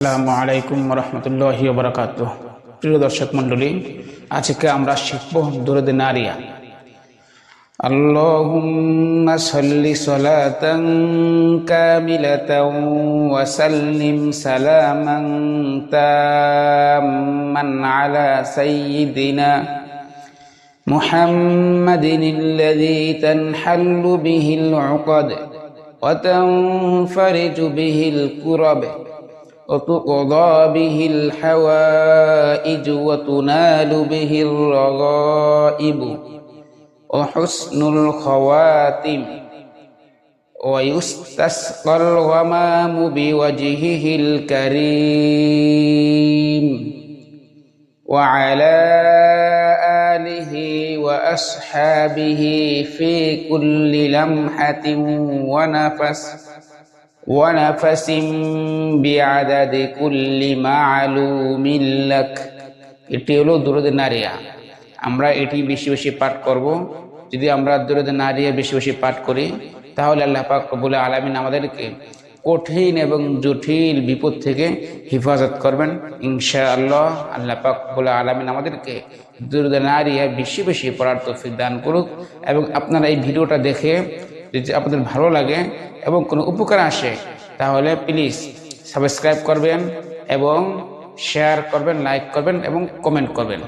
আসসালামু আলাইকুম রহমতুল্লাহি ওয়া বারাকাতুহু। প্রিয় দর্শক মণ্ডলী, আজকে আমরা শিখব দুরূদে নারিয়া। আল্লাহুম্মা সাল্লি সালাতান কামিলাতান ওয়া সাল্লিম সালামান তাম্মান আলা সাইয়্যিদিনা মুহাম্মাদিনিল্লাযী তানহাল্লু বিহিল উকদ ওয়া তানফারিজু বিহিল কুরাব وتقضى به الحوائج وتنال به الرغائب وحسن الخواتم ويستسقى الغمام بوجهه الكريم وعلى آله وأصحابه في كل لمحة ونفس بعدد كل معلوم لك। এটি হলো দুরূদে নারিয়া। আমরা এটি বেশি বেশি পাঠ করব। যদি আমরা দুরূদে নারিয়া বেশি বেশি পাঠ করি তাহলে আল্লাহ পাক রব্বুল আলামিন আমাদেরকে কঠিন এবং জটিল বিপদ থেকে হেফাজত করবেন ইনশাআল্লাহ। আল্লাহ পাক রব্বুল আলামিন আমাদেরকে দুরূদে নারিয়া বেশি বেশি পড়ার তৌফিক দান করুক। এবং আপনারা এই ভিডিওটা দেখে যদি আপনাদের ভালো লাগে এবং কোনো উপকার আসে তাহলে প্লিজ সাবস্ক্রাইব করবেন এবং শেয়ার করবেন, লাইক করবেন এবং কমেন্ট করবেন।